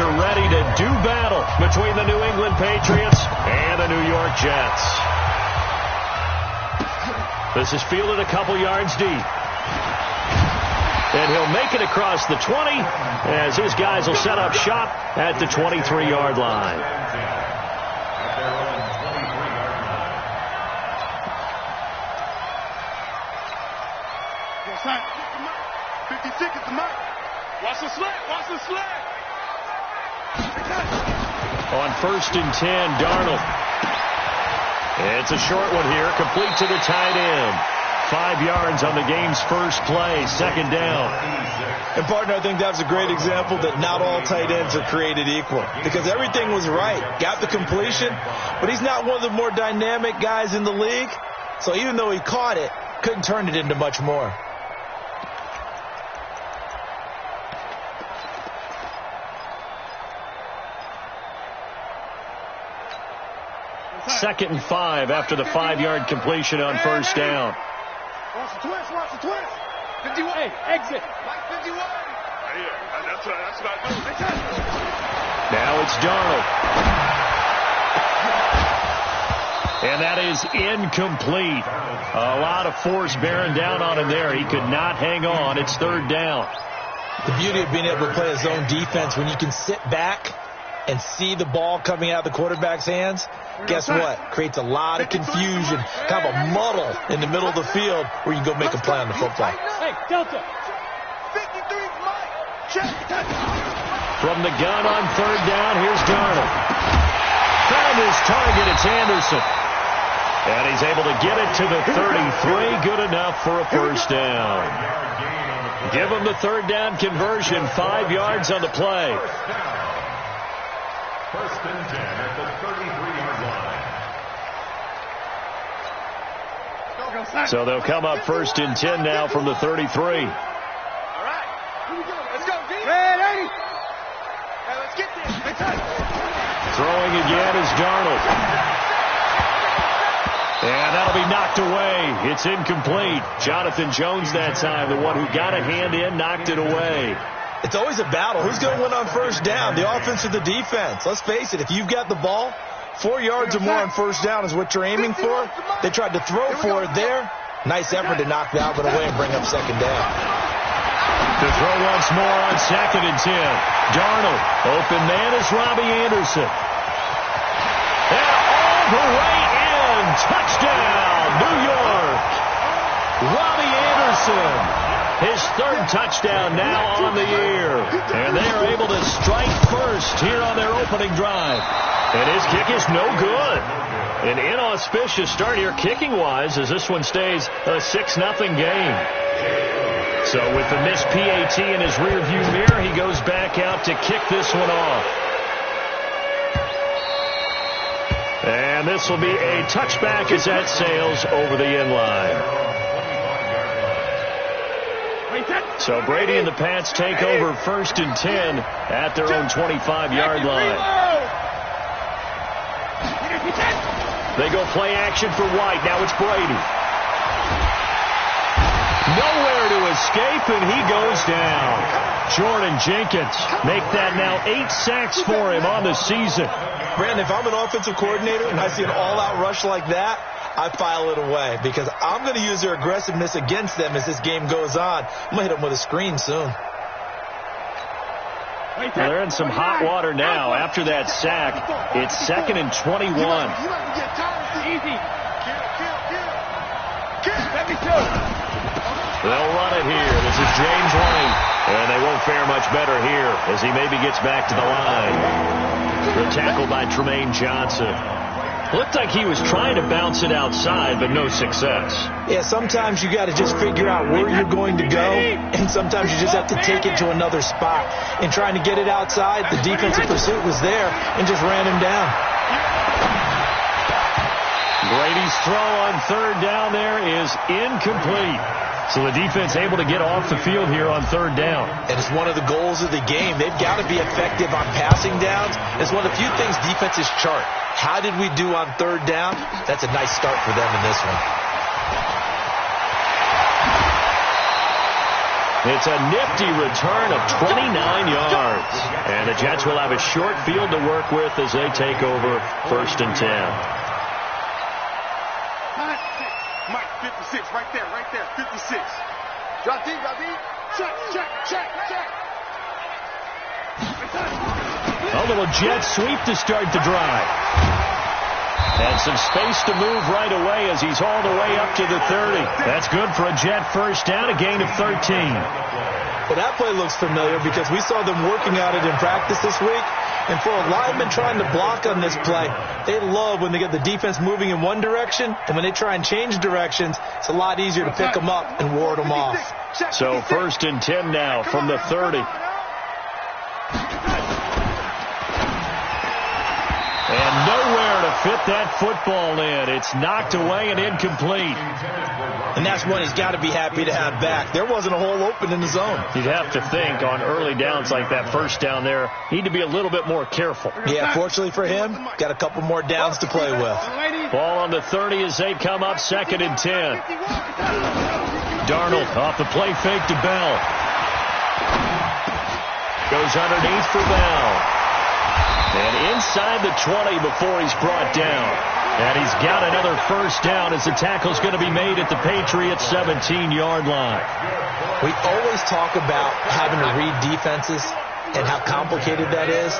are ready to do battle between the New England Patriots and the New York Jets. This is fielded a couple yards deep. And he'll make it across the 20 as his guys will set up shop at the 23-yard line. Yes, 56 at the mark. Watch the slant. Watch the slant. On 1st and 10, Darnold. It's a short one here, complete to the tight end. 5 yards on the game's first play, 2nd down. And, partner, I think that's a great example that not all tight ends are created equal because everything was right. Got the completion, but he's not one of the more dynamic guys in the league. So even though he caught it, couldn't turn it into much more. 2nd and 5 after the 5-yard completion on 1st down. Watch the twist. Watch the twist. 51. Hey, exit. Like 51. Yeah, that's what I do. Now it's Darnold. And that is incomplete. A lot of force bearing down on him there. He could not hang on. It's 3rd down. The beauty of being able to play a zone defense when you can sit back and see the ball coming out of the quarterback's hands, guess what? Creates a lot of confusion, kind of a muddle in the middle of the field where you can go make a play on the football. Hey, Delta. 53, Mike. Check. From the gun on 3rd down, here's Darnold. Found his target, it's Anderson. And he's able to get it to the 33, good enough for a 1st down. Give him the 3rd down conversion, 5 yards on the play. 1st and 10 at the 33-yard line. So they'll come up 1st and 10 now from the 33. All right. Here we go. Let's go, D. Ready. Hey, let's get this. Throwing again is Darnold. And that'll be knocked away. It's incomplete. Jonathan Jones that time, the one who got a hand in, knocked it away. It's always a battle. Who's going to win on 1st down, the offense or the defense? Let's face it, if you've got the ball, 4 yards or more on 1st down is what you're aiming for. They tried to throw for it there. Nice effort to knock that one away and bring up 2nd down. To throw once more on 2nd and 10. Darnold, open man is Robbie Anderson. And all the way in. Touchdown, New York. Robbie Anderson. His 3rd touchdown now on the year. And they are able to strike first here on their opening drive. And his kick is no good. An inauspicious start here kicking-wise as this one stays a 6-0 game. So with the missed PAT in his rearview mirror, he goes back out to kick this one off. And this will be a touchback as that sails over the end line. So Brady and the Pats take over 1st and 10 at their own 25-yard line. They go play action for White. Now it's Brady. Nowhere to escape, and he goes down. Jordan Jenkins make that now 8 sacks for him on the season. Brandon, if I'm an offensive coordinator and I see an all-out rush like that, I file it away because I'm going to use their aggressiveness against them as this game goes on. I'm going to hit them with a screen soon. Well, they're in some hot water now. After that sack, it's 2nd and 21. They'll run it here. This is James White. And they won't fare much better here as he maybe gets back to the line. The tackle by Tremaine Johnson. Looked like he was trying to bounce it outside, but no success. Yeah, sometimes you got to just figure out where you're going to go, and sometimes you just have to take it to another spot. In trying to get it outside, the defensive pursuit was there and just ran him down. Brady's throw on 3rd down there is incomplete. So the defense able to get off the field here on 3rd down. And it's one of the goals of the game. They've got to be effective on passing downs. It's one of the few things defenses chart. How did we do on 3rd down? That's a nice start for them in this one. It's a nifty return of 29 yards. And the Jets will have a short field to work with as they take over 1st and 10. Mike, 56, right there, 56. Drop deep, check. A little jet sweep to start the drive. And some space to move right away as he's all the way up to the 30. That's good for a Jet first down, a gain of 13. Well, that play looks familiar because we saw them working at it in practice this week. And for a lineman trying to block on this play, they love when they get the defense moving in one direction. And when they try and change directions, it's a lot easier to pick them up and ward them off. So 1st and 10 now from the 30. And nowhere to fit that football in. It's knocked away and incomplete. And that's one he's got to be happy to have back. There wasn't a hole open in the zone. You'd have to think on early downs like that first down there, need to be a little bit more careful. Yeah, fortunately for him, got a couple more downs to play with. Ball on the 30 as they come up 2nd and 10. Darnold off the play fake to Bell. Goes underneath for Bell. And inside the 20 before he's brought down. And he's got another first down as the tackle's going to be made at the Patriots' 17-yard line. We always talk about having to read defenses and how complicated that is.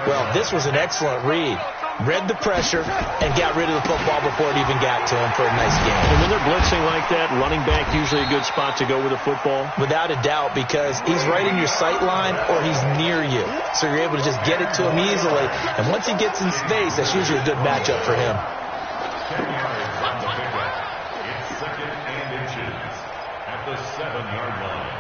Well, this was an excellent read. Read the pressure and got rid of the football before it even got to him for a nice game. And when they're blitzing like that, running back usually a good spot to go with the football? Without a doubt, because he's right in your sight line or he's near you. So you're able to just get it to him easily. And once he gets in space, that's usually a good matchup for him. It's 2nd and inches at the 7-yard line.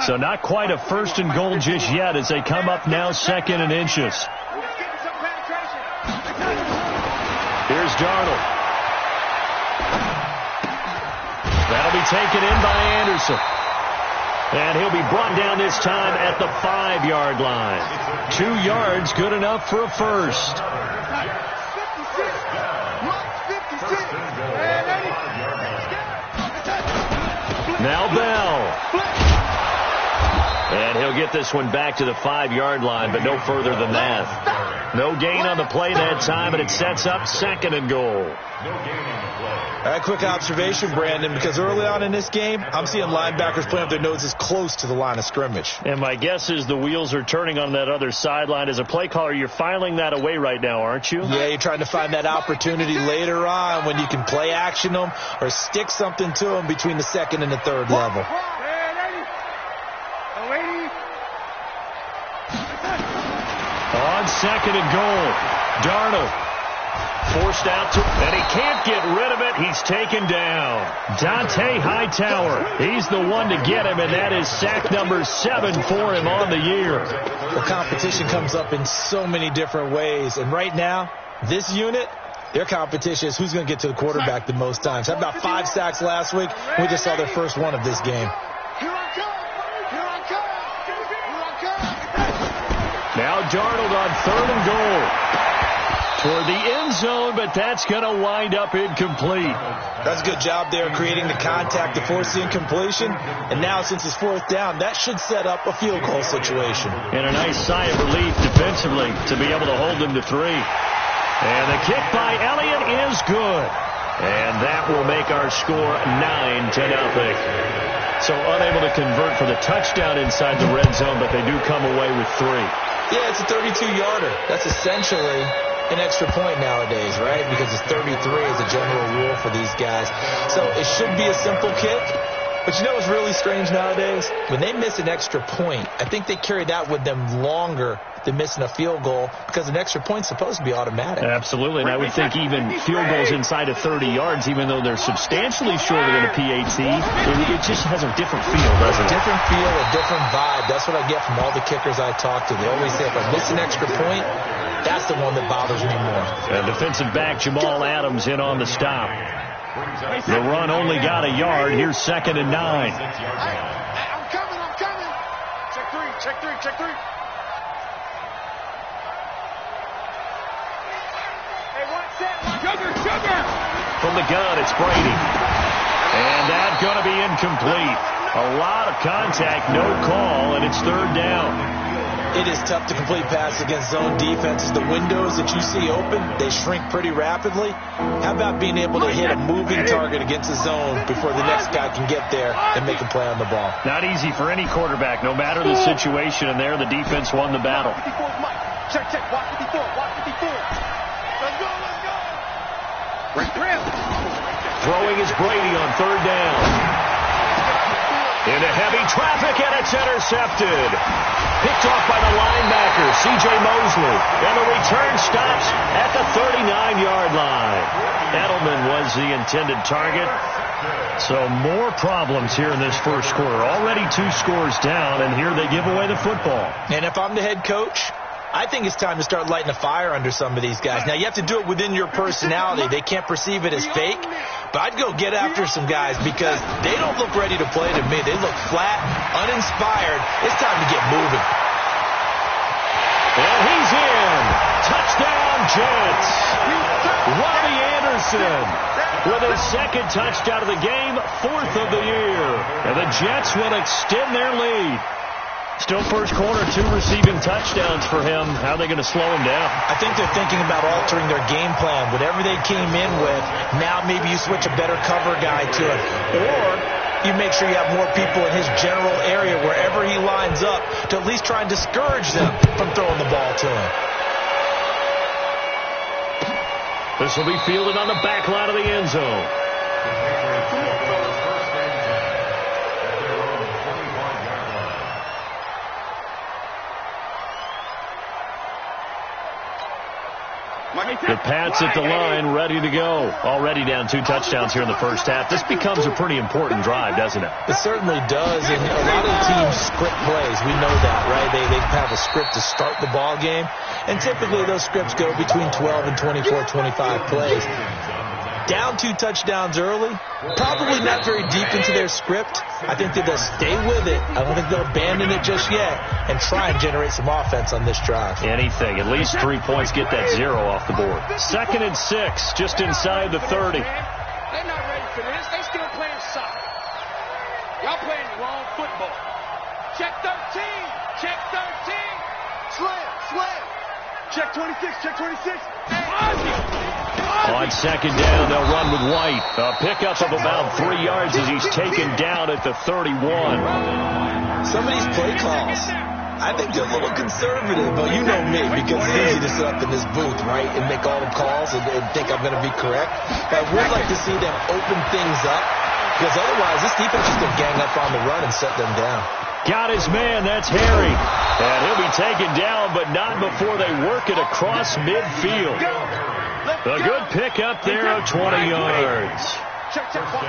So not quite a 1st and goal just yet as they come up now 2nd and inches. Here's Darnold. That'll be taken in by Anderson. And he'll be brought down this time at the 5-yard line. 2 yards, good enough for a first. Now Bell. And he'll get this one back to the 5-yard line, but no further than that. No gain on the play that time, and it sets up 2nd and goal. A quick observation, Brandon, because early on in this game, I'm seeing linebackers playing with their noses close to the line of scrimmage. And my guess is the wheels are turning on that other sideline. As a play caller, you're filing that away right now, aren't you? Yeah, you're trying to find that opportunity later on when you can play action them or stick something to them between the 2nd and the 3rd level. On 2nd and goal, Darnold forced out to, and he can't get rid of it. He's taken down. Dante Hightower, he's the one to get him, and that is sack number 7 for him on the year. Well, competition comes up in so many different ways, and right now, this unit, their competition is who's going to get to the quarterback the most times. Had about 5 sacks last week. We just saw their first one of this game. Now Darnold on 3rd and goal. Toward the end zone, but that's going to wind up incomplete. That's a good job there creating the contact to force the incompletion. And now since it's 4th down, that should set up a field goal situation. And a nice sigh of relief defensively to be able to hold them to 3. And the kick by Elliott is good. And that will make our score 9-0. So unable to convert for the touchdown inside the red zone, but they do come away with 3. Yeah, it's a 32-yarder. That's essentially an extra point nowadays, right? Because it's 33 as a general rule for these guys. So it should be a simple kick. But you know what's really strange nowadays? When they miss an extra point, I think they carry that with them longer than missing a field goal because an extra point's supposed to be automatic. Absolutely, and I would think even field goals inside of 30 yards, even though they're substantially shorter than a PAT, it just has a different feel, doesn't it? A different feel, a different vibe. That's what I get from all the kickers I talk to. They always say if I miss an extra point, that's the one that bothers me more. And defensive back Jamal Adams in on the stop. The run only got a yard. Here's 2nd and 9. I'm coming. Check three. From the gun, it's Brady. And that's going to be incomplete. A lot of contact, no call, and it's third down. It is tough to complete passes against zone defenses. The windows that you see open, they shrink pretty rapidly. How about being able to hit a moving target against a zone before the next guy can get there and make a play on the ball? Not easy for any quarterback, no matter the situation, and there the defense won the battle. Check, watch 54, watch 54. Let's go. Throwing is Brady on third down. Into heavy traffic, and it's intercepted. Picked off by the linebacker, C.J. Mosley. And the return stops at the 39-yard line. Edelman was the intended target. So more problems here in this first quarter. Already 2 scores down, and here they give away the football. And if I'm the head coach, I think it's time to start lighting a fire under some of these guys. Now, you have to do it within your personality. They can't perceive it as fake. But I'd go get after some guys because they don't look ready to play to me. They look flat, uninspired. It's time to get moving. And he's in. Touchdown, Jets. Robbie Anderson with his second touchdown of the game, 4th of the year. And the Jets will extend their lead. Still first quarter, 2 receiving touchdowns for him. How are they going to slow him down? I think they're thinking about altering their game plan. Whatever they came in with, now maybe you switch a better cover guy to it. Or you make sure you have more people in his general area wherever he lines up to at least try and discourage them from throwing the ball to him. This will be fielded on the back line of the end zone. The Pats at the line, ready to go. Already down 2 touchdowns here in the first half. This becomes a pretty important drive, doesn't it? It certainly does, and a lot of the teams script plays. We know that, right? They have a script to start the ball game, and typically those scripts go between 12 and 24, 25 plays. Down 2 touchdowns early, probably not very deep into their script. I think that they'll stay with it. I don't think they'll abandon it just yet and try and generate some offense on this drive. Anything. At least 3 points, get that 0 off the board. 2nd and 6, just inside the 30. They're not ready for this. They still playing soccer. Y'all playing the wrong football. Check 13. Check 13. Slam. Check 26. Check 26. On 2nd down, they'll run with White. A pickup of about 3 yards as he's taken down at the 31. Some of these play calls, I think they're a little conservative, but you know me, because it's easy to sit up in this booth, right, and make all the calls and think I'm going to be correct. But I would like to see them open things up, because otherwise this defense is going to gang up on the run and set them down. Got his man, that's Harry. And he'll be taken down, but not before they work it across midfield. A good pickup there of 20 yards.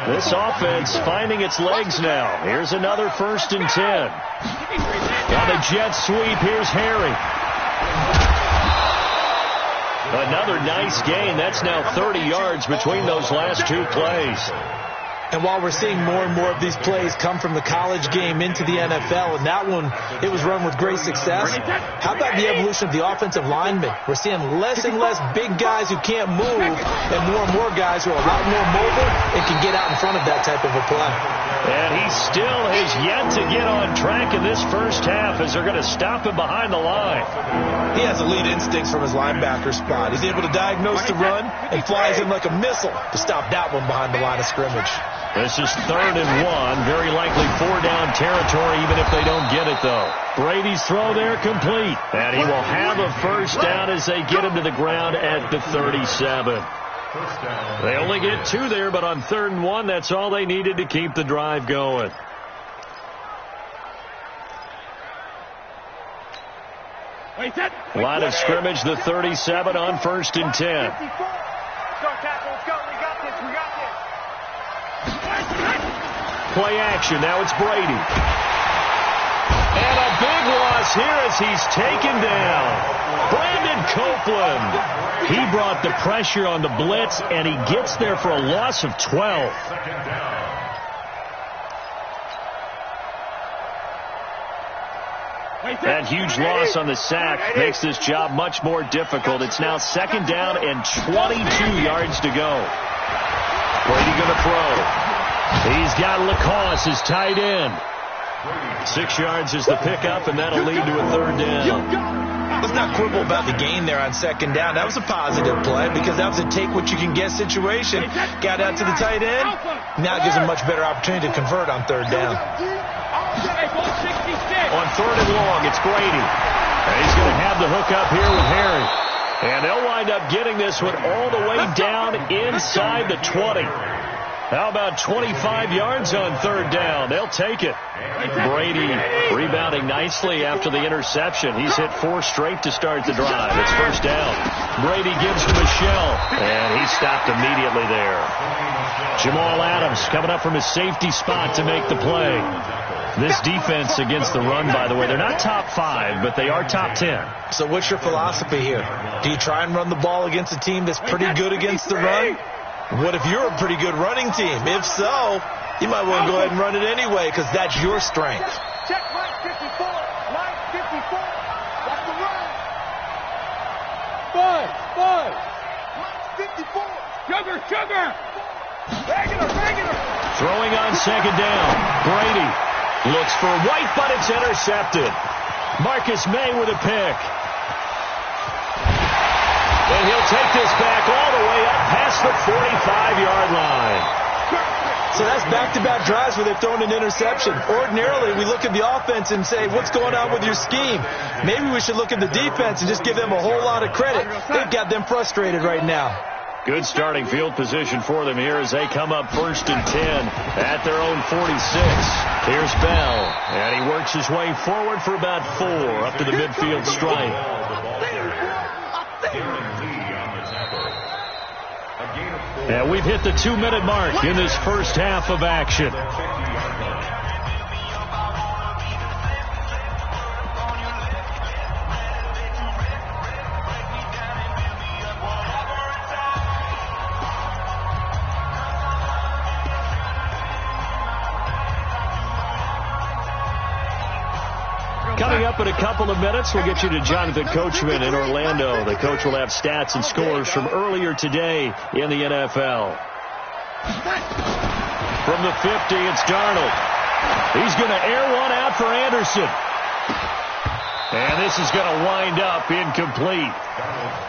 This offense finding its legs now. Here's another 1st and 10. On the jet sweep, here's Harry. Another nice gain. That's now 30 yards between those last 2 plays. And while we're seeing more and more of these plays come from the college game into the NFL, and that one, it was run with great success, how about the evolution of the offensive linemen? We're seeing less and less big guys who can't move and more guys who are a lot more mobile and can get out in front of that type of a play. And he still has yet to get on track in this first half as they're going to stop him behind the line. He has elite instincts from his linebacker spot. He's able to diagnose the run and flies in like a missile to stop that one behind the line of scrimmage. This is 3rd and 1. Very likely 4-down territory, even if they don't get it, though. Brady's throw there complete. And he will have a first down as they get him to the ground at the 37. They only get 2 there, but on 3rd and 1, that's all they needed to keep the drive going. Line of scrimmage, the 37 on 1st and 10. Play action. Now it's Brady. And a big loss here as he's taken down. Brandon Copeland. He brought the pressure on the blitz, and he gets there for a loss of 12. That huge loss on the sack makes this job much more difficult. It's now 2nd down and 22 yards to go. Brady going to throw. He's got Lacoste as tight end. 6 yards is the pickup, and that'll lead to a 3rd down. Let's not quibble about the gain there on 2nd down. That was a positive play because that was a take-what-you-can-get situation. Got out to the tight end. Now it gives him a much better opportunity to convert on 3rd down. On 3rd and long, it's Brady. And he's going to have the hook up here with Harry. And they'll wind up getting this one all the way down inside the 20. How about 25 yards on 3rd down? They'll take it. Brady rebounding nicely after the interception. He's hit 4 straight to start the drive. It's 1st down. Brady gives him a shell, and he stopped immediately there. Jamal Adams coming up from his safety spot to make the play. This defense against the run, by the way, they're not top 5, but they are top 10. So what's your philosophy here? Do you try and run the ball against a team that's pretty good against the run? What if you're a pretty good running team? If so, you might want to go ahead and run it anyway because that's your strength. Check line 54. Line 54. That's the run. 5. Line 54. Sugar. Regular. Throwing on 2nd down. Brady looks for White, but it's intercepted. Marcus May with a pick. And he'll take this back all the way up past the 45-yard line. So that's back-to-back drives where they've thrown an interception. Ordinarily, we look at the offense and say, what's going on with your scheme? Maybe we should look at the defense and just give them a whole lot of credit. They've got them frustrated right now. Good starting field position for them here as they come up 1st and 10 at their own 46. Here's Bell, and he works his way forward for about 4 up to the midfield stripe. And we've hit the 2-minute mark in this first half of action. Coming up in a couple of minutes, we'll get you to Jonathan Coachman in Orlando. The coach will have stats and scores from earlier today in the NFL. From the 50, it's Darnold. He's going to air one out for Anderson. And this is going to wind up incomplete.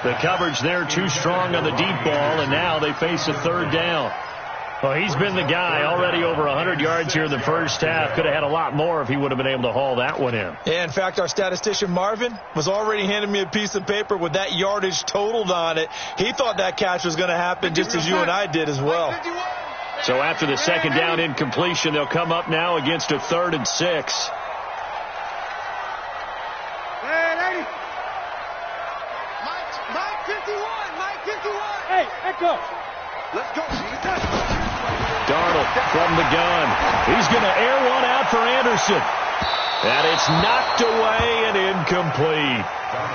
The coverage there too strong on the deep ball, and now they face a 3rd down. Well, he's been the guy already over 100 yards here in the first half. Could have had a lot more if he would have been able to haul that one in. Yeah, in fact, our statistician Marvin was already handing me a piece of paper with that yardage totaled on it. He thought that catch was going to happen just as you and I did as well. So after the 2nd down incompletion, they'll come up now against a 3rd and 6. Mike 51. Hey, echo. Let's go. Darnold from the gun. He's going to air one out for Anderson. And it's knocked away and incomplete.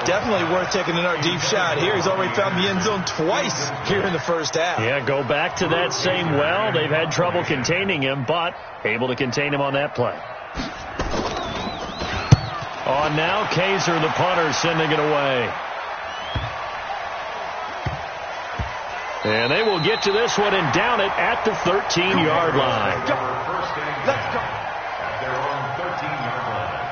Definitely worth taking another deep shot here. He's already found the end zone twice here in the first half. Yeah, go back to that same well. They've had trouble containing him, but able to contain him on that play. On now, Kaiser, the punter, sending it away. And they will get to this one and down it at the 13-yard line. Let's go. At their own 13-yard line.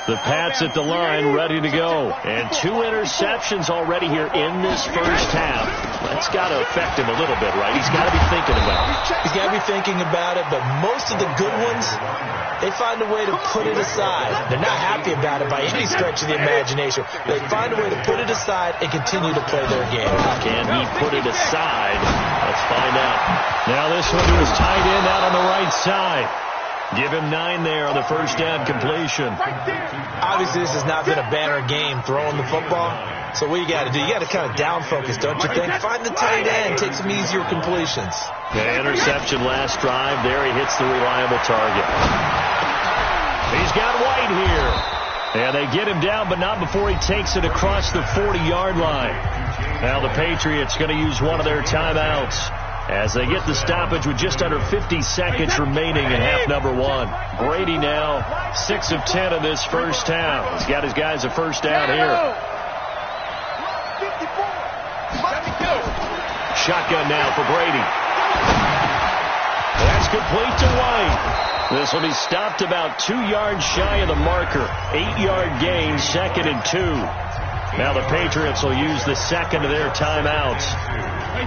The Pats at the line, ready to go. And 2 interceptions already here in this first half. That's got to affect him a little bit, right? He's got to be thinking about it. He's got to be thinking about it, but most of the good ones, they find a way to put it aside. They're not happy about it by any stretch of the imagination. They find a way to put it aside and continue to play their game. Can he put it aside? Let's find out. Now this one to his tight end out on the right side. Give him 9 there on the first down completion. Obviously, this has not been a banner game throwing the football. So what you got to do, you got to kind of down focus, don't you think? Find the tight end, take some easier completions. The interception last drive. There he hits the reliable target. He's got White here. And they get him down, but not before he takes it across the 40-yard line. Now the Patriots going to use one of their timeouts. as they get the stoppage with just under 50 seconds remaining in half number one. Brady now 6 of 10 in this first half. He's got his guys a first down here. Shotgun now for Brady. That's complete to White. This will be stopped about 2 yards shy of the marker. 8-yard gain, 2nd and 2. Now the Patriots will use the second of their timeouts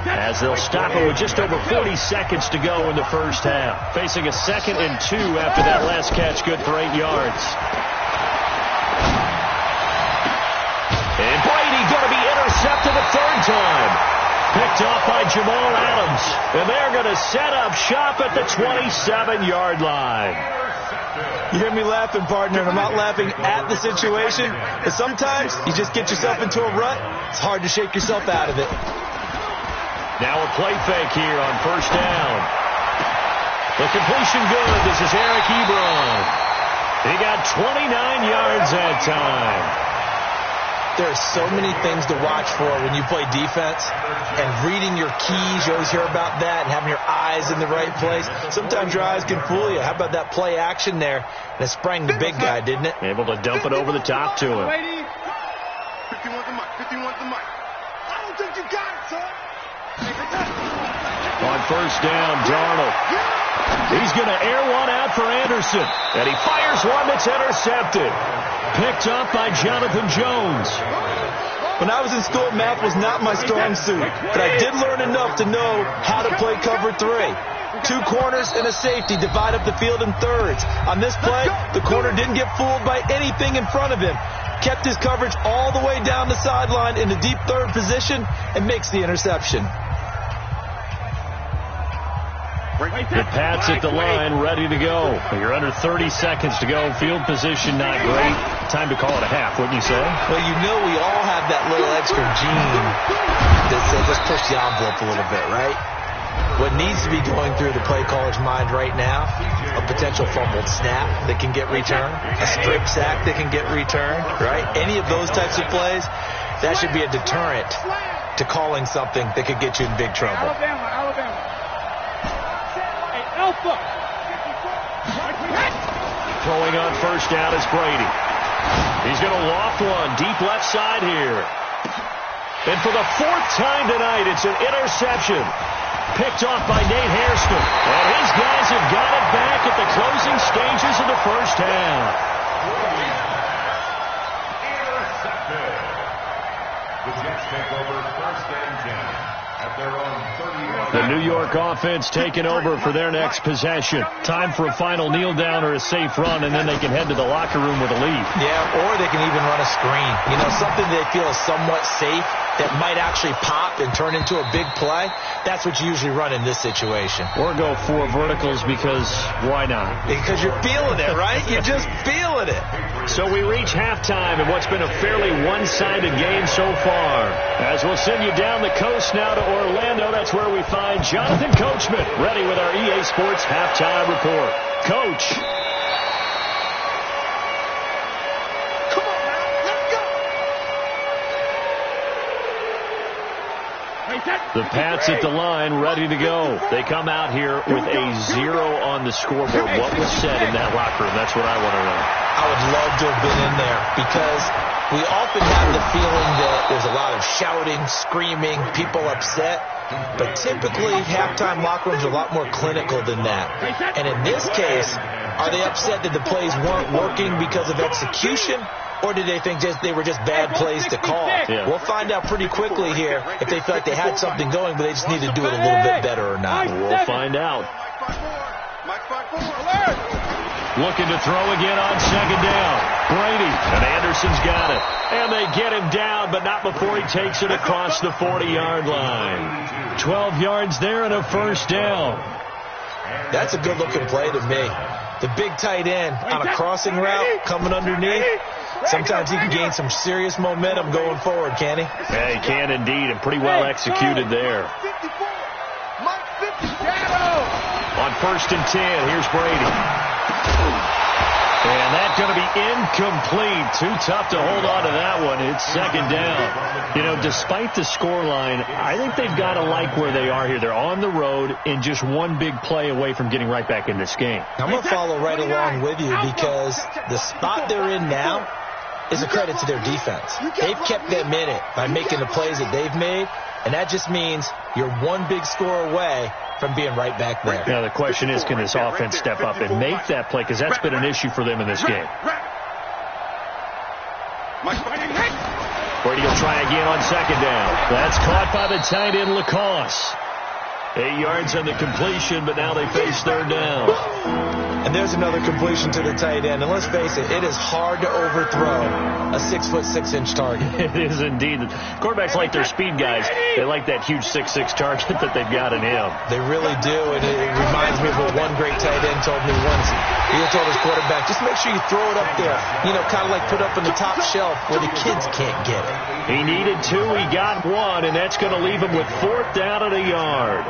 as they'll stop it with just over 40 seconds to go in the first half. Facing a 2nd and 2 after that last catch, good for 8 yards. And Brady going to be intercepted a third time. Picked off by Jamal Adams. And they're going to set up shop at the 27-yard line. You hear me laughing, partner, and I'm not laughing at the situation. But sometimes you just get yourself into a rut. It's hard to shake yourself out of it. Now a play fake here on first down. The completion good. This is Eric Ebron. He got 29 yards that time. There are so many things to watch for when you play defense, and reading your keys, you always hear about that, and having your eyes in the right place. Sometimes your eyes can fool you. How about that play action there? And it sprang the big guy, didn't it? Able to dump it over the top to him. 51 the mic. 51 the mic. I don't think you got it, son. On first down, Darnold. He's going to air one out for Anderson. And he fires one that's intercepted. Picked up by Jonathan Jones. When I was in school, math was not my strong suit. But I did learn enough to know how to play cover 3. 2 corners and a safety divide up the field in thirds. On this play, the corner didn't get fooled by anything in front of him. Kept his coverage all the way down the sideline in the deep third position and makes the interception. The Pats at the line, ready to go. You're under 30 seconds to go. Field position not great. Time to call it a half, wouldn't you say? Well, you know we all have that little extra gene that says let's push the envelope a little bit, right? What needs to be going through the play caller's mind right now, a potential fumbled snap that can get returned, a strip sack that can get returned, right? Any of those types of plays, that should be a deterrent to calling something that could get you in big trouble. Alabama. Alpha. Throwing on first down is Brady. He's going to loft one deep left side here. And for the 4th time tonight, it's an interception. Picked off by Nate Hairston. And his guys have got it back at the closing stages of the first half. Intercepted. The Jets take over first and 10. At their own 30-yard The New York offense taking over for their next possession. Time for a final kneel down or a safe run, and then they can head to the locker room with a lead. Yeah, or they can even run a screen. You know, something they feel is somewhat safe that might actually pop and turn into a big play. That's what you usually run in this situation. Or go 4 verticals because why not? Because you're feeling it, right? You're just feeling it. So we reach halftime in what's been a fairly one-sided game so far. As we'll send you down the coast now to Orlando, that's where we find Jonathan Coachman ready with our EA Sports halftime report. Coach. Come on, man. Let's go. The Pats at the line, ready to go. They come out here with a 0 on the scoreboard. What was said in that locker room? That's what I want to know. I would love to have been in there because we often have the feeling that there's a lot of shouting, screaming, people upset. But typically, halftime locker rooms are a lot more clinical than that. And in this case, are they upset that the plays weren't working because of execution? Or did they think they were just bad plays to call? Yeah. We'll find out pretty quickly here if they feel like they had something going, but they just need to do it a little bit better or not. We'll find out. Mike 5-4. Alert. Looking to throw again on second down. Brady, and Anderson's got it. And they get him down, but not before he takes it across the 40-yard line. 12 yards there and a first down. That's a good-looking play to me. The big tight end on a crossing route coming underneath. Sometimes he can gain some serious momentum going forward, can he? Yeah, he can indeed, and pretty well executed there. On first and 10, here's Brady. And that's going to be incomplete. Too tough to hold on to that one. It's second down. You know, despite the scoreline, I think they've got to like where they are here. They're on the road and just one big play away from getting right back in this game. I'm going to follow right along with you because the spot they're in now is a credit to their defense. They've kept them in it by making the plays that they've made, and that just means you're one big score away from being right back there. Now, the question is, can this offense step up and make that play? Because that's been an issue for them in this game. Brady will try again on second down. That's caught by the tight end, Lacoste. 8 yards on the completion, but now they face third down. And there's another completion to the tight end. And let's face it, it is hard to overthrow a 6'6" target. It is indeed. Quarterbacks like their speed guys. They like that huge 6'6" target that they've got in him. They really do. And it reminds me of what one great tight end told me once. He told his quarterback, just make sure you throw it up there. You know, kind of like put up on the top shelf where the kids can't get it. He needed 2. He got 1. And that's going to leave him with 4th down and a yard.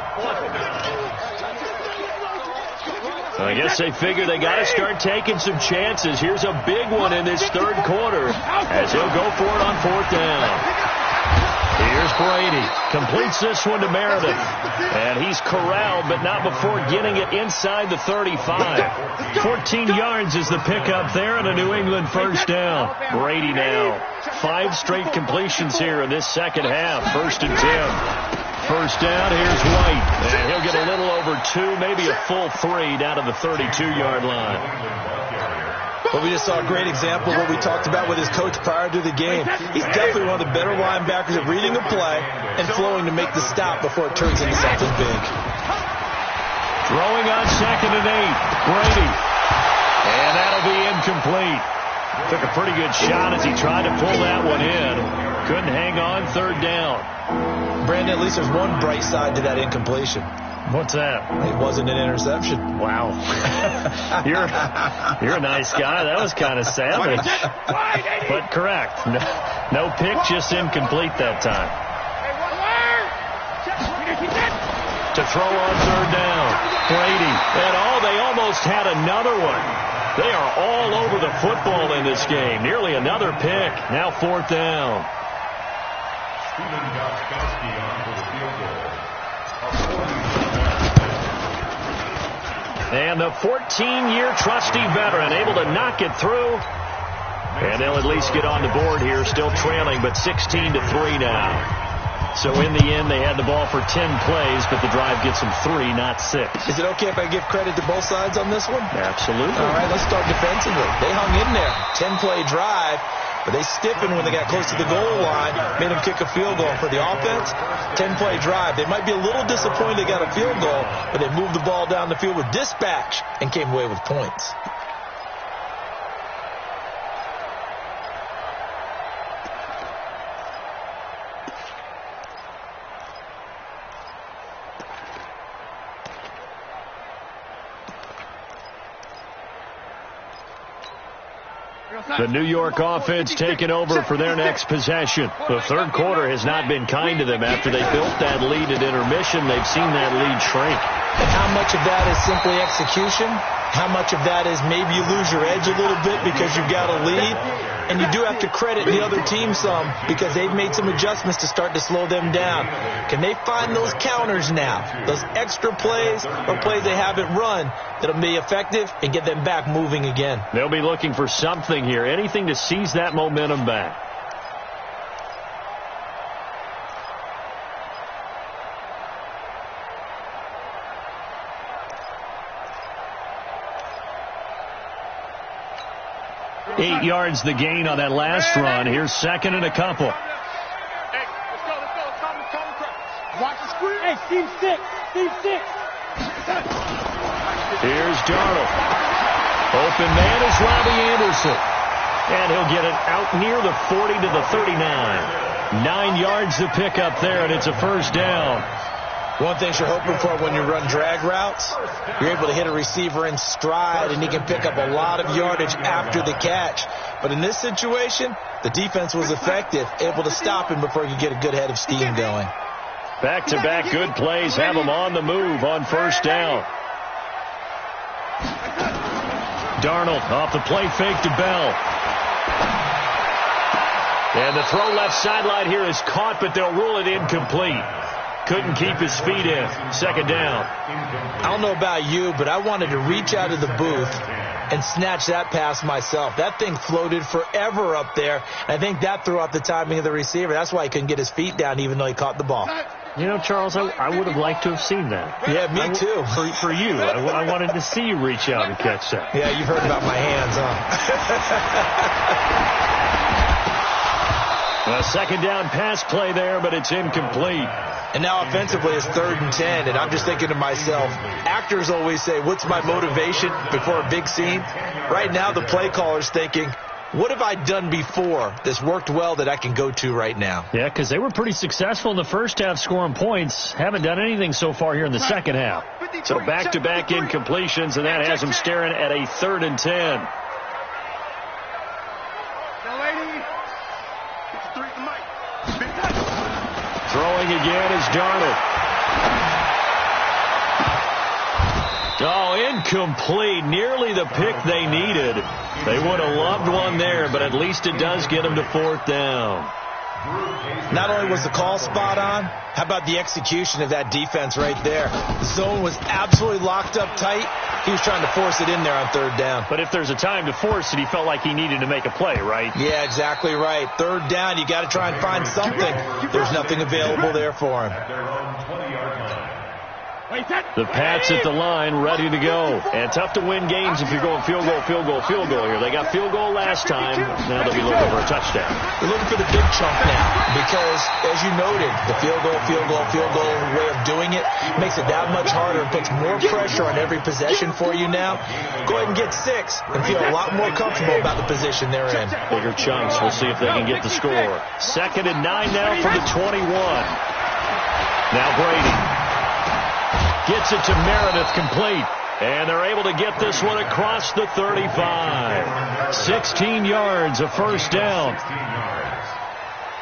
I guess they figure they got to start taking some chances. Here's a big one in this third quarter as he'll go for it on 4th down. Here's Brady. Completes this one to Meredith. And he's corralled, but not before getting it inside the 35. 14 yards is the pickup there and a New England first down. Brady now. 5 straight completions here in this second half. 1st and 10. First down, here's White. And he'll get a little over 2, maybe a full 3 down to the 32-yard line. But we just saw a great example of what we talked about with his coach prior to the game. He's definitely one of the better linebackers at reading the play and flowing to make the stop before it turns into something big. Throwing on 2nd and 8, Brady. And that'll be incomplete. Took a pretty good shot as he tried to pull that one in. Couldn't hang on, 3rd down. Brandon, at least there's one bright side to that incompletion. What's that? It wasn't an interception. Wow. You're a nice guy. That was kind of savage. But correct. No pick, just incomplete that time. To throw on 3rd down. Brady. And they almost had another one. They are all over the football in this game. Nearly another pick. Now 4th down. And the 14-year trusty veteran able to knock it through. And they'll at least get on the board here, still trailing, but 16-3 now. So in the end, they had the ball for 10 plays, but the drive gets them 3, not 6. Is it okay if I give credit to both sides on this one? Absolutely. All right, let's start defensively. They hung in there. 10-play drive, but they stiffened when they got close to the goal line, made them kick a field goal. For the offense, 10-play drive. They might be a little disappointed they got a field goal, but they moved the ball down the field with dispatch and came away with points. The New York offense taking over for their next possession. The third quarter has not been kind to them. After they built that lead at intermission, they've seen that lead shrink. And how much of that is simply execution? How much of that is maybe you lose your edge a little bit because you've got a lead? And you do have to credit the other team some because they've made some adjustments to start to slow them down. Can they find those counters now, those extra plays or plays they haven't run that'll be effective and get them back moving again? They'll be looking for something here, anything to seize that momentum back. Eight yards the gain on that last run. Here's 2nd and a couple. Hey, let's go. Watch the screen. Hey, team 6. Here's Darnold. Open man is Robbie Anderson. And he'll get it out near the 40 to the 39. 9 yards to pick up there, and it's a first down. One thing you're hoping for when you run drag routes, you're able to hit a receiver in stride, and he can pick up a lot of yardage after the catch. But in this situation, the defense was effective, able to stop him before he could get a good head of steam going. Back-to-back good plays have them on the move on first down. Darnold off the play fake to Bell. And the throw left sideline here is caught, but they'll rule it incomplete. Couldn't keep his feet in. Second down. I don't know about you, but I wanted to reach out of the booth and snatch that pass myself. That thing floated forever up there. And I think that threw off the timing of the receiver. That's why he couldn't get his feet down even though he caught the ball. You know, Charles, I would have liked to have seen that. Yeah, me too. For you. I wanted to see you reach out and catch that. Yeah, you've heard about my hands, huh? A second down pass play there, but it's incomplete. And now offensively it's 3rd and 10, and I'm just thinking to myself, actors always say, what's my motivation before a big scene? Right now the play caller's thinking, what have I done before that's worked well that I can go to right now? Yeah, because they were pretty successful in the first half scoring points. Haven't done anything so far here in the second half. So back-to-back incompletions, and that has them staring at a 3rd and 10. Throwing again is Darnold. Oh, incomplete. Nearly the pick they needed. They would have loved one there, but at least it does get them to 4th down. Not only was the call spot on, how about the execution of that defense right there? The zone was absolutely locked up tight. He was trying to force it in there on 3rd down. But if there's a time to force it, he felt like he needed to make a play, right? Yeah, exactly right. 3rd down, you got to try and find something. There's nothing available there for him. The Pats at the line, ready to go. And tough to win games if you're going field goal here. They got field goal last time. Now they'll be looking for a touchdown. They're looking for the big chunk now because, as you noted, the field goal way of doing it makes it that much harder and puts more pressure on every possession for you now. Go ahead and get 6 and feel a lot more comfortable about the position they're in. Bigger chunks. We'll see if they can get the score. 2nd and 9 now from the 21. Now Brady. Gets it to Meredith complete. And they're able to get this one across the 35. 16 yards, a 1st down.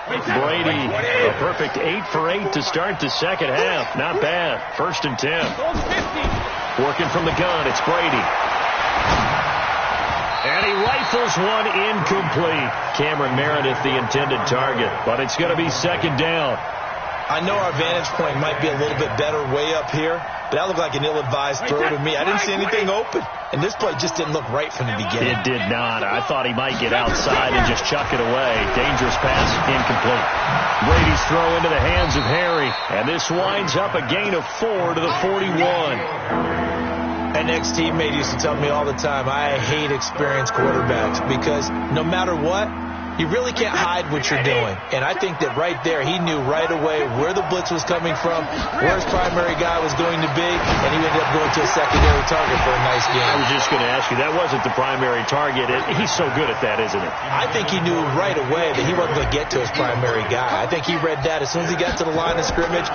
Brady, a perfect 8 for 8 to start the second half. Not bad. 1st and 10. Working from the gun, it's Brady. And he rifles one incomplete. Cameron Meredith, the intended target. But it's going to be 2nd down. I know our vantage point might be a little bit better way up here, but that looked like an ill-advised throw to me. I didn't see anything open, and this play just didn't look right from the beginning. It did not. I thought he might get outside and just chuck it away. Dangerous pass, incomplete. Brady's throw into the hands of Harry, and this winds up a gain of 4 to the 41. An ex-teammate used to tell me all the time, I hate experienced quarterbacks because no matter what, you really can't hide what you're doing. And I think that right there, he knew right away where the blitz was coming from, where his primary guy was going to be, and he ended up going to a secondary target for a nice game. I was just going to ask you, that wasn't the primary target. He's so good at that, isn't it? I think he knew right away that he wasn't going to get to his primary guy. I think he read that as soon as he got to the line of scrimmage,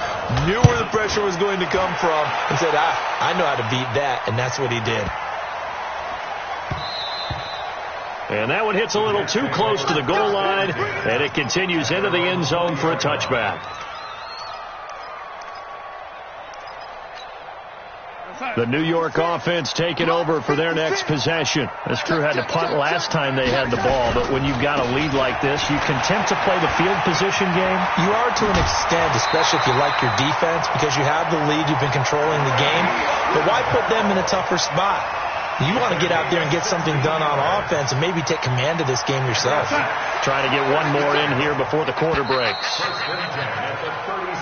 knew where the pressure was going to come from, and said, I know how to beat that, and that's what he did. And that one hits a little too close to the goal line, and it continues into the end zone for a touchback. The New York offense taking over for their next possession. This crew had to punt last time they had the ball, but when you've got a lead like this, you content to play the field position game? You are to an extent, especially if you like your defense, because you have the lead, you've been controlling the game. But why put them in a tougher spot? You want to get out there and get something done on offense and maybe take command of this game yourself. Trying to get one more in here before the quarter breaks.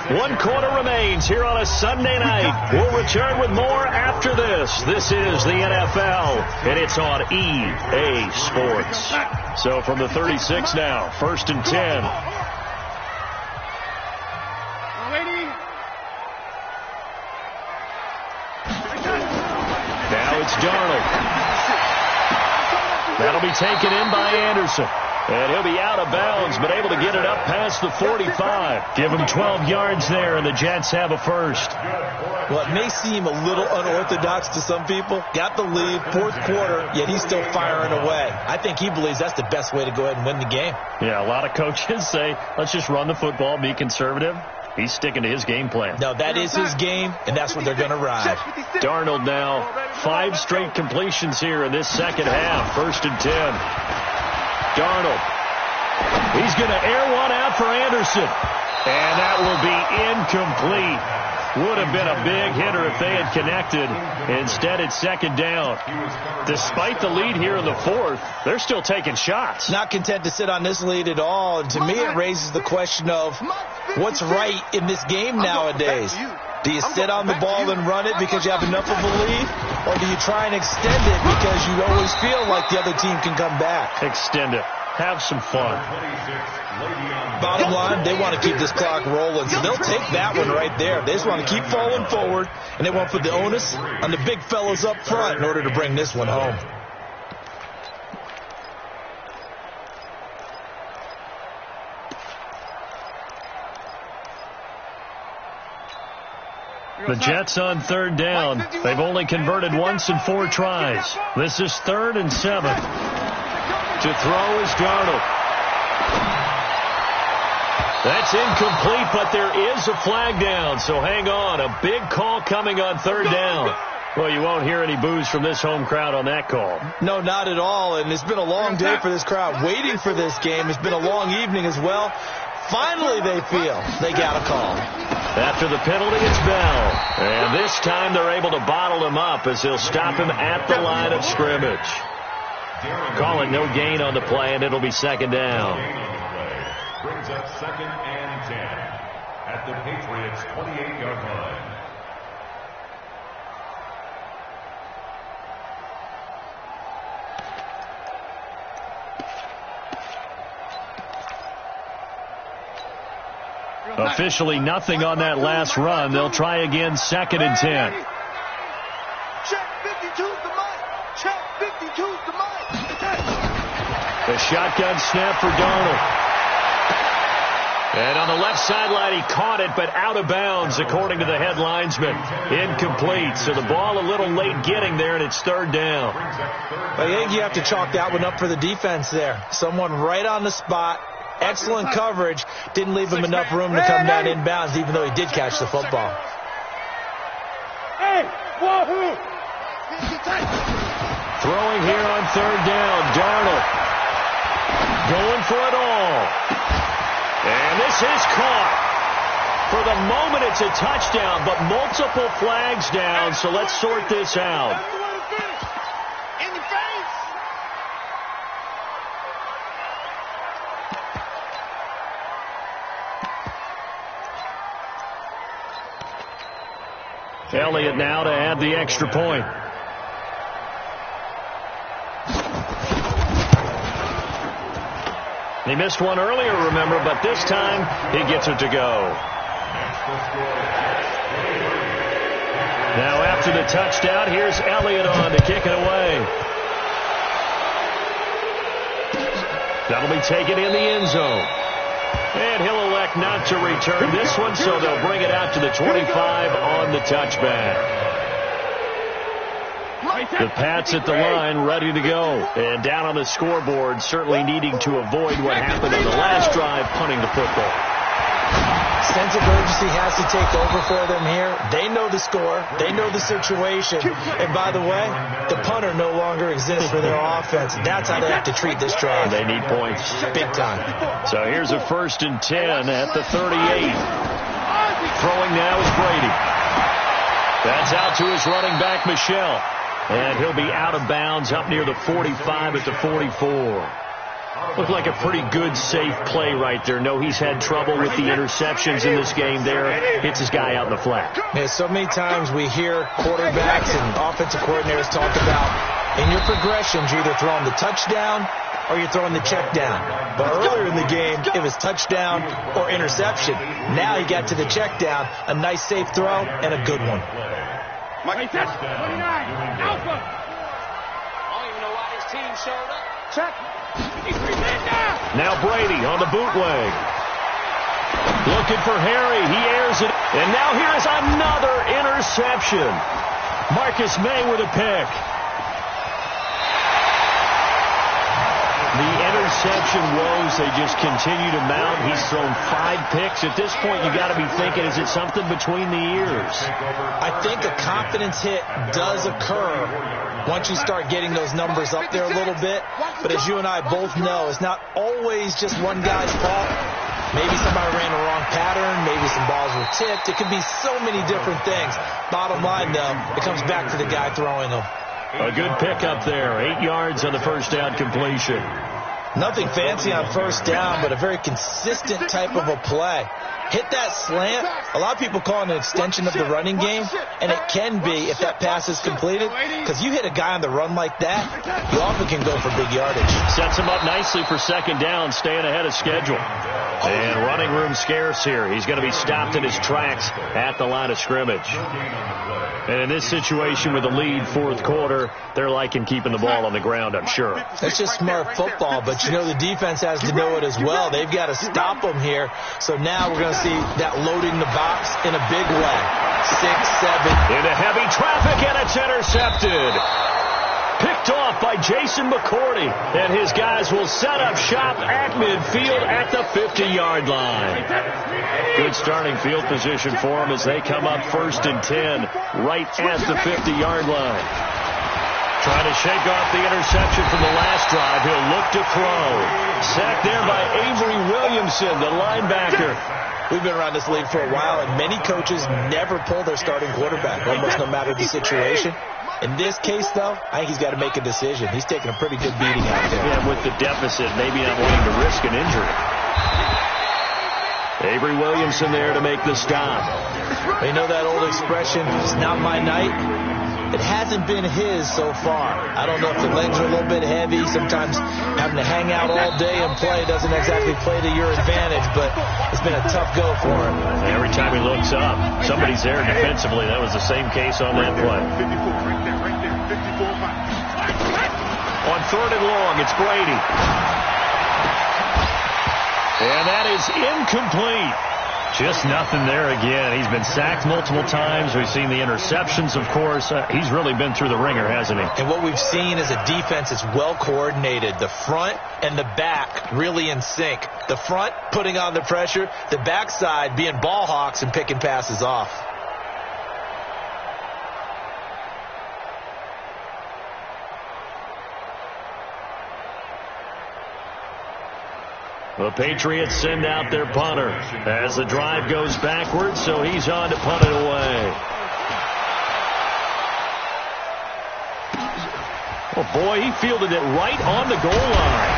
1 quarter remains here on a Sunday night. We'll return with more after this. This is the NFL, and it's on EA Sports. So from the 36 now, 1st and 10. Now it's Darnold. That'll be taken in by Anderson. And he'll be out of bounds, but able to get it up past the 45. Give him 12 yards there, and the Jets have a 1st. Well, it may seem a little unorthodox to some people. Got the lead, 4th quarter, yet he's still firing away. I think he believes that's the best way to go ahead and win the game. Yeah, a lot of coaches say, let's just run the football, be conservative. He's sticking to his game plan. No, that is his game, and that's what they're going to ride. Darnold now, 5 straight completions here in this second half. 1st and 10. Darnold. He's going to air one out for Anderson. And that will be incomplete. Would have been a big hitter if they had connected. Instead, it's 2nd down. Despite the lead here in the 4th, they're still taking shots. Not content to sit on this lead at all. And to me, it raises the question of what's right in this game nowadays. Do you sit on the ball and run it because you have enough of a lead? Or do you try and extend it because you always feel like the other team can come back? Extend it. Have some fun. Bottom line, they want to keep this clock rolling, so they'll take that one right there. They just want to keep falling forward, and they want to put the onus on the big fellas up front in order to bring this one home. The Jets on 3rd down. They've only converted once in 4 tries. This is 3rd and 7. To throw is Darnold. That's incomplete, but there is a flag down, so hang on. A big call coming on 3rd down. Well, you won't hear any boos from this home crowd on that call. No, not at all, and it's been a long day for this crowd waiting for this game. It's been a long evening as well. Finally, they feel they got a call. After the penalty, it's Bell. And this time they're able to bottle him up as they'll stop him at the line of scrimmage. Call it no gain on the play, and it'll be 2nd down. Brings up 2nd and 10 at the Patriots' 28-yard line. Officially nothing on that last run. They'll try again, 2nd and 10. Check 52's the mic. Check 52's the mic. The shotgun snap for Darnold. And on the left sideline, he caught it, but out of bounds, according to the head linesman. Incomplete. So the ball a little late getting there, and it's 3rd down. I think you have to chalk that one up for the defense there. Someone right on the spot. Excellent coverage. Didn't leave him enough room to come down inbounds, even though he did catch the football. Hey, wahoo! Throwing here on 3rd down. Darnold going for it all. And this is caught. For the moment, it's a touchdown, but multiple flags down, so let's sort this out. In your face! Elliott now to add the extra point. He missed one earlier, remember, but this time he gets it to go. Now after the touchdown, here's Elliott on to kick it away. That'll be taken in the end zone. And he'll elect not to return this one, so they'll bring it out to the 25 on the touchback. The Pats at the line, ready to go. And down on the scoreboard, certainly needing to avoid what happened on the last drive, punting the football. Sense of urgency has to take over for them here. They know the score. They know the situation. And by the way, the punter no longer exists for their offense. That's how they have to treat this drive. They need points. Big time. So here's a 1st and 10 at the 38. Throwing now is Brady. That's out to his running back, Michelle. And he'll be out of bounds up near the 45 at the 44. Looked like a pretty good, safe play right there. No, he's had trouble with the interceptions in this game there. Hits his guy out in the flat. Yeah, so many times we hear quarterbacks and offensive coordinators talk about in your progressions, you're either throwing the touchdown or you're throwing the check down. But earlier in the game, it was touchdown or interception. Now he got to the check down, a nice safe throw and a good one. Mike, 29, Alpha. I don't even know why this team showed up. Check. Now Brady on the bootleg. Looking for Harry. He airs it. And now here is another interception. Marcus May with a pick. The interception woes, they just continue to mount. He's thrown 5 picks. At this point, you got to be thinking, is it something between the ears? I think a confidence hit does occur once you start getting those numbers up there a little bit. But as you and I both know, it's not always just one guy's fault. Maybe somebody ran a wrong pattern. Maybe some balls were tipped. It could be so many different things. Bottom line, though, it comes back to the guy throwing them. A good pickup there. 8 yards on the first down completion. Nothing fancy on first down, but a very consistent type of a play. Hit that slant. A lot of people call it an extension of the running game, and it can be if that pass is completed, because you hit a guy on the run like that, you often can go for big yardage. Sets him up nicely for second down, staying ahead of schedule. And running room scarce here. He's going to be stopped in his tracks at the line of scrimmage. And in this situation with the lead fourth quarter, they're liking keeping the ball on the ground, I'm sure. That's just smart football, but you know the defense has to know it as well. They've got to stop them here. So now we're going to see that loading the box in a big way. 6, 7. Into heavy traffic, and it's intercepted. Picked off by Jason McCourty, and his guys will set up shop at midfield at the 50-yard line. Good starting field position for them as they come up 1st and 10 right at the 50-yard line. Trying to shake off the interception from the last drive. He'll look to throw. Sacked there by Avery Williamson, the linebacker. We've been around this league for a while, and many coaches never pull their starting quarterback, almost no matter the situation. In this case, though, I think he's got to make a decision. He's taking a pretty good beating out there. Yeah, with the deficit, maybe not wanting to risk an injury. Avery Williamson there to make the stop. You know that old expression, it's not my night? It hasn't been his so far. I don't know if the legs are a little bit heavy. Sometimes having to hang out all day and play doesn't exactly play to your advantage, but it's been a tough go for him. Every time he looks up, somebody's there defensively. That was the same case on that play. On 3rd and long, it's Brady. And that is incomplete. Just nothing there again. He's been sacked multiple times. We've seen the interceptions, of course. He's really been through the ringer, hasn't he? And what we've seen is a defense that's well coordinated. The front and the back really in sync. The front putting on the pressure. The backside being ball hawks and picking passes off. The Patriots send out their punter as the drive goes backwards, so he's on to punt it away. Oh, boy, he fielded it right on the goal line.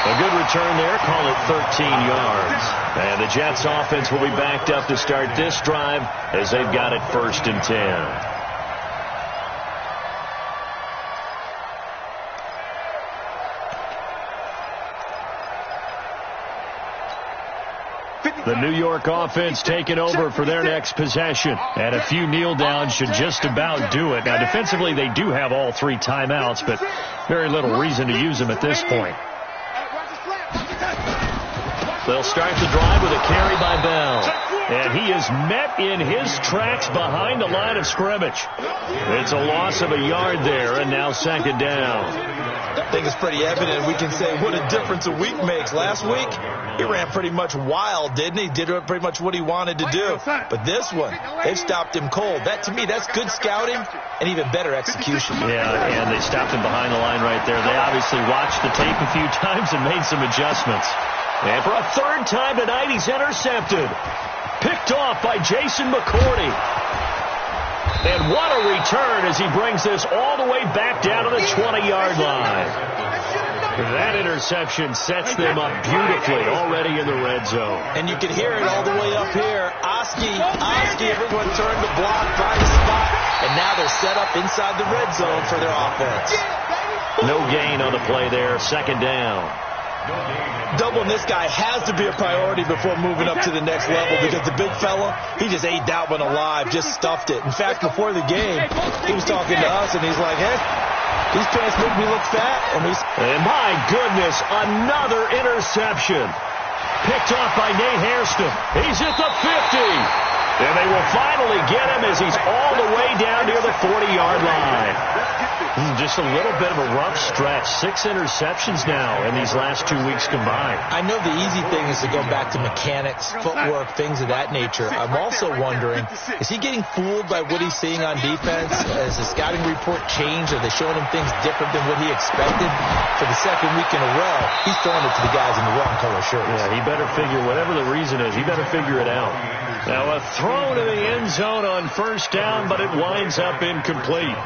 A good return there, call it 13 yards. And the Jets offense will be backed up to start this drive as they've got it 1st and 10. The New York offense taking over for their next possession. And a few kneel downs should just about do it. Now, defensively, they do have all 3 timeouts, but very little reason to use them at this point. They'll start the drive with a carry by Bell. And he is met in his tracks behind the line of scrimmage. It's a loss of a yard there, and now 2nd down. I think it's pretty evident. We can say what a difference a week makes. Last week, he ran pretty much wild, didn't he? Did pretty much what he wanted to do. But this one, they've stopped him cold. That, to me, that's good scouting and even better execution. Yeah, and they stopped him behind the line right there. They obviously watched the tape a few times and made some adjustments. And for a 3rd time tonight, he's intercepted. Picked off by Jason McCourty. And what a return as he brings this all the way back down to the 20-yard line. That interception sets them up beautifully already in the red zone. And you can hear it all the way up here. Oski, everyone turned the block, trying to spot, and now they're set up inside the red zone for their offense. No gain on the play there, 2nd down. Doubling this guy has to be a priority before moving up to the next level, because the big fella, he just ate that one alive, just stuffed it. In fact, before the game, he was talking to us, and he's like, hey, these pants make me look fat. And my goodness, another interception. Picked off by Nate Hairston. He's at the 50. And they will finally get him as he's all the way down near the 40-yard line. Just a little bit of a rough stretch. 6 interceptions now in these last 2 weeks combined. I know the easy thing is to go back to mechanics, footwork, things of that nature. I'm also wondering, is he getting fooled by what he's seeing on defense? Has the scouting report changed? Are they showing him things different than what he expected? For the second week in a row, he's throwing it to the guys in the wrong color shirts. Yeah, he better figure, whatever the reason is, he better figure it out. Now a throw to the end zone on first down, but it winds up incomplete.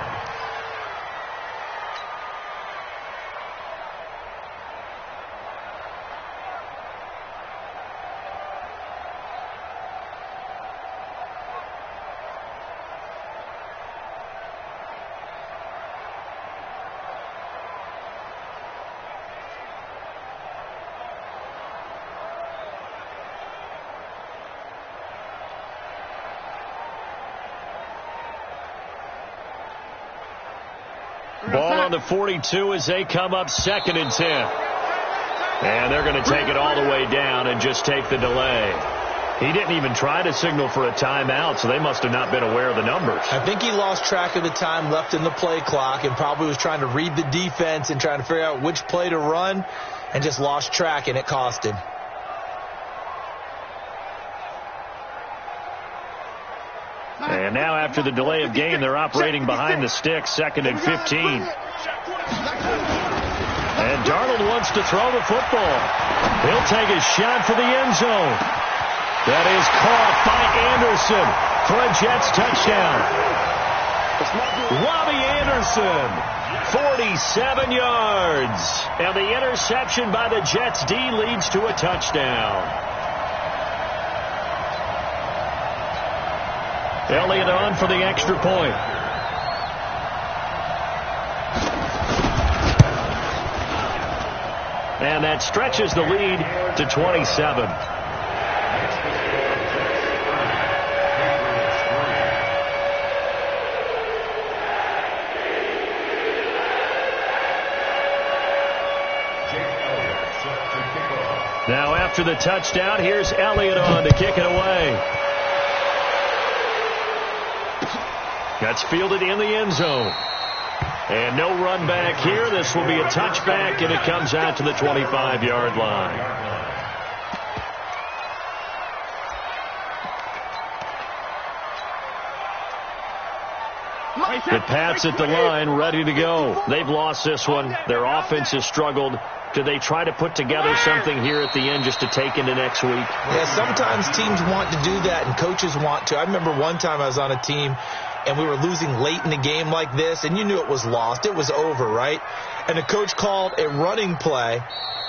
Ball on the 42 as they come up 2nd and 10. And they're going to take it all the way down and just take the delay. He didn't even try to signal for a timeout, so they must have not been aware of the numbers. I think he lost track of the time left in the play clock and probably was trying to read the defense and trying to figure out which play to run and just lost track, and it cost him. And now after the delay of game, they're operating behind the sticks, 2nd and 15. And Darnold wants to throw the football. He'll take a shot for the end zone. That is caught by Anderson for a Jets touchdown. Robbie Anderson, 47 yards. And the interception by the Jets D leads to a touchdown. Elliott on for the extra point. And that stretches the lead to 27. Now after the touchdown, here's Elliott on to kick it away. That's fielded in the end zone. And no run back here. This will be a touchback, and it comes out to the 25-yard line. The Pats at the line, ready to go. They've lost this one. Their offense has struggled. Do they try to put together something here at the end just to take into next week? Yeah, sometimes teams want to do that, and coaches want to. I remember one time I was on a team, and we were losing late in the game like this, and you knew it was lost. It was over, right? And the coach called a running play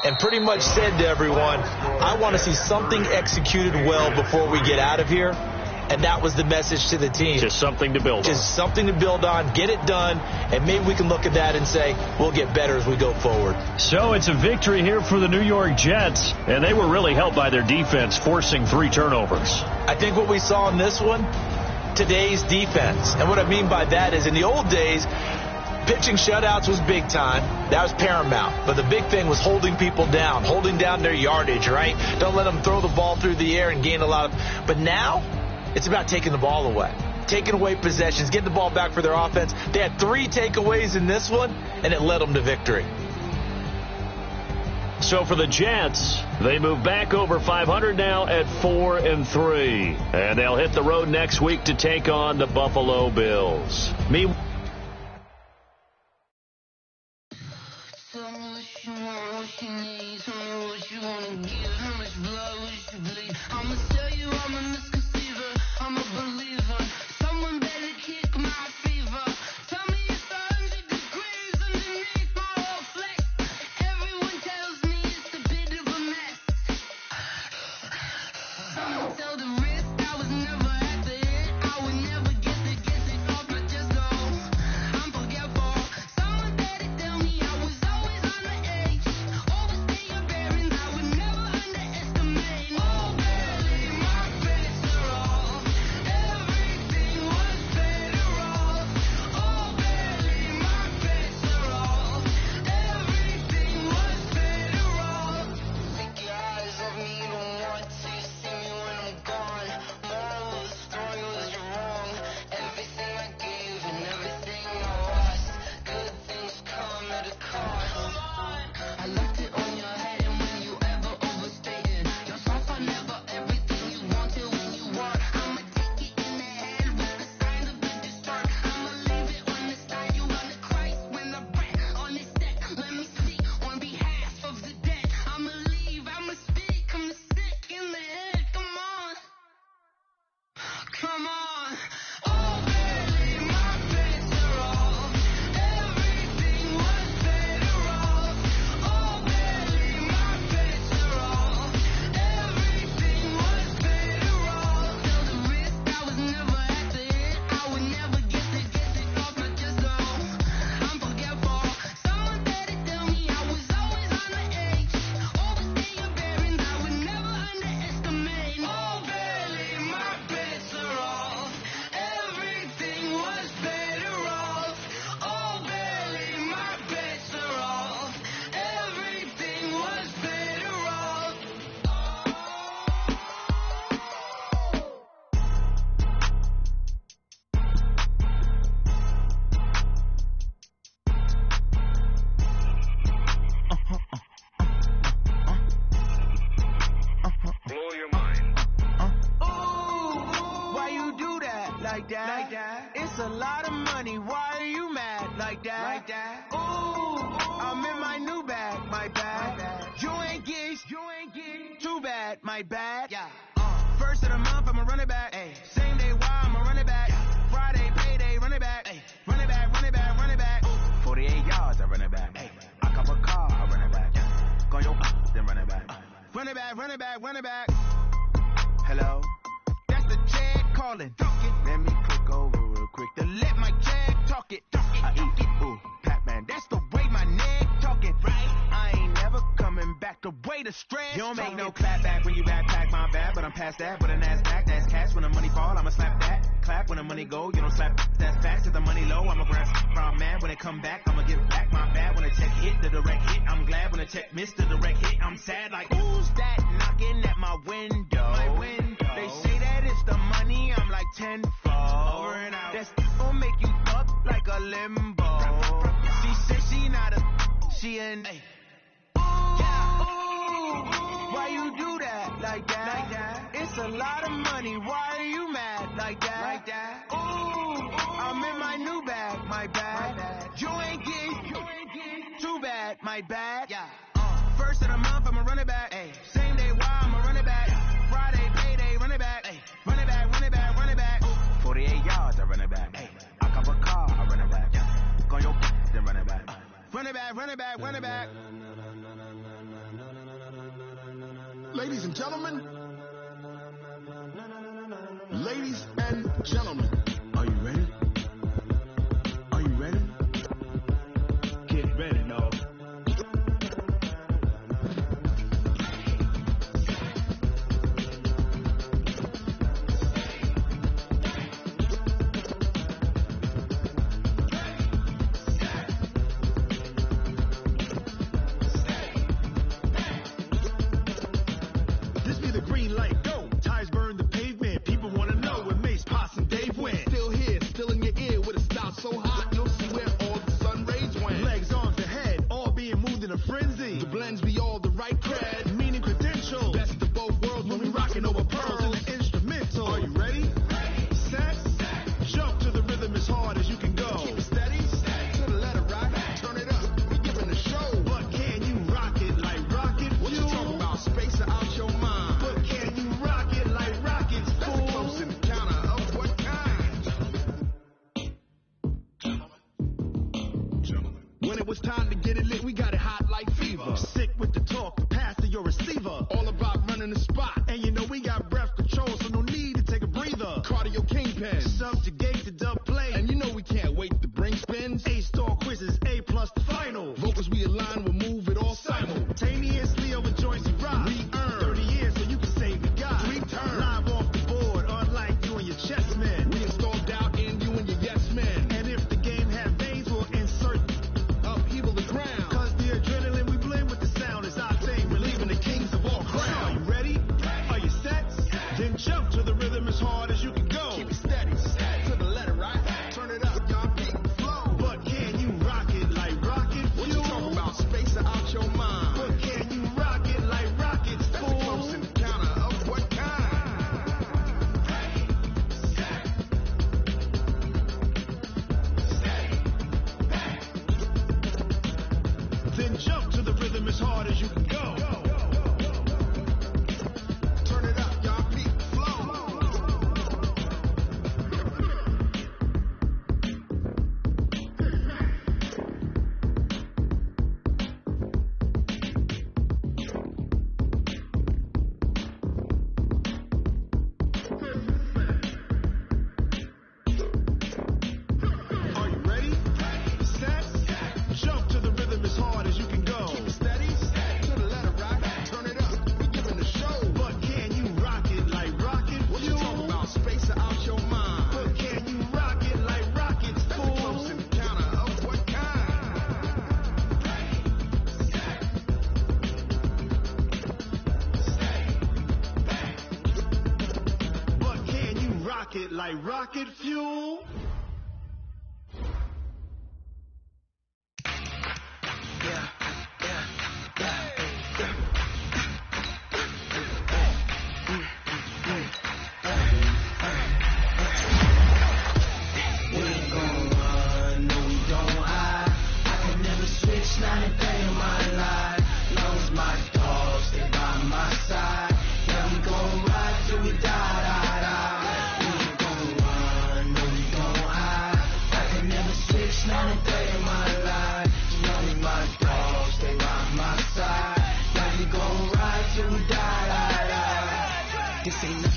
and pretty much said to everyone, I want to see something executed well before we get out of here. And that was the message to the team. Just something to build on. Just something to build on, get it done, and maybe we can look at that and say we'll get better as we go forward. So it's a victory here for the New York Jets, and they were really helped by their defense, forcing 3 turnovers. I think what we saw in this one, today's defense. And what I mean by that is in the old days, pitching shutouts was big time. That was paramount. But the big thing was holding people down, holding down their yardage, right? Don't let them throw the ball through the air and gain a lot of... But now, it's about taking the ball away. Taking away possessions, getting the ball back for their offense. They had 3 takeaways in this one, and it led them to victory. So for the Jets, they move back over 500 now at 4-3. And they'll hit the road next week to take on the Buffalo Bills. Meanwhile, like that. It's a lot of money, why are you mad like that? Ooh, I'm in my new bag, my bad. You ain't get too bad, my bad. First of the month, I'ma run it back. Same day, why I'ma run it back. Friday, payday, run it back. Run it back, run it back, run it back. 48 yards, I run it back. I cop a car, I run it back. Go your then run it back. Run it back, run it back, run it back. Hello? That's the jag calling. Let me click over real quick to let my jag talk it. I eat it, ooh, Pac-Man. That's the way my neck talking, right? I ain't never coming back the way the stress. You don't make no clap back when you backpack my bad, but I'm past that with an ass back. That's cash when the money fall, I'ma slap that. Clap when the money go, you don't slap. That's fast, if the money low, I'ma grab from man. When it come back, I'ma give back my bad. When the check hit, the direct hit, I'm glad. When the check missed, the direct hit, I'm sad. Like, who's that knocking at my window? They say that it's the money, I'm like tenfold. Over and out. That's gon' make you up like a limbo. She said she not a, she an ooh, why you do that like that? It's a lot of money, why are you mad like that? Ooh, I'm in my new bag, my bad. You ain't get too bad, my bad. First of the month, I'ma run it back. Same day, why I'ma run it back. Friday, payday, run it back. Run it back, run it back, run it back. 48 yards, I run it back. I cop a car, I run it back. Go your then run it back. Run it back, run it back, run it back. Ladies and gentlemen, are you ready? Are you ready? Get ready, no. This be the green light, go. Tires burn the pavement. People want to know where Mace, Pops, and Dave went. Still here, still in your ear with a style so hot, you'll see where all the sun rays went. Legs, arms, and head, all being moved in a frenzy. The blends be all the right cred, meaning credential. Best of both worlds when we rocking over pearls in the instrumental. Are you ready? Set, jump to the rhythm as hard as you can go. Keep it steady, to the letter rock, turn it up, we giving a show. But can you rock it like rocket? What you talking about? Space out your mind. But can you rock it like rockets? That's a close encounter of what kind? When it was time to get it lit, we got it hot like fever. Sick with the talk, pass to your receiver. All about running the spot. And you know we got breath control, so no need to take a breather. Cardio kingpin, subjugate the dub play. And you know we can't wait to bring spins. A-star quizzes, A+ the final. Vocals we align, we'll move it all simultaneously over joints you rock. We earn 30 years so you can say we got 3 turns. Live off the board, unlike you and your chess men. We install doubt in you and your yes men. And if the game has veins, we'll insert upheaval the ground. Cause the adrenaline we blend with the sound is our thing, relieving the kings of all crowns. Are you ready? Are you set? Then jump to the rhythm as hard as you can go. Keep it steady, to the letter right. Turn it up, y'all beat the flow. But can you rock it like rocket? What you talking about? Space out your mind. But can you rock it like rockets? That's a close encounter of what kind? Then jump to the rhythm as hard as you can go. Turn it up, y'all beat the flow. Are you ready? Set, jump to the rhythm as hard as you can go. Keep it steady, to the letter rock. Turn it up, we giving the show. But can you rock it like rocket? What you talking about? Space out your mind. But can you rock it like rockets? That's a close encounter of what kind? But can you rock it like rocket fuel? This ain't nothing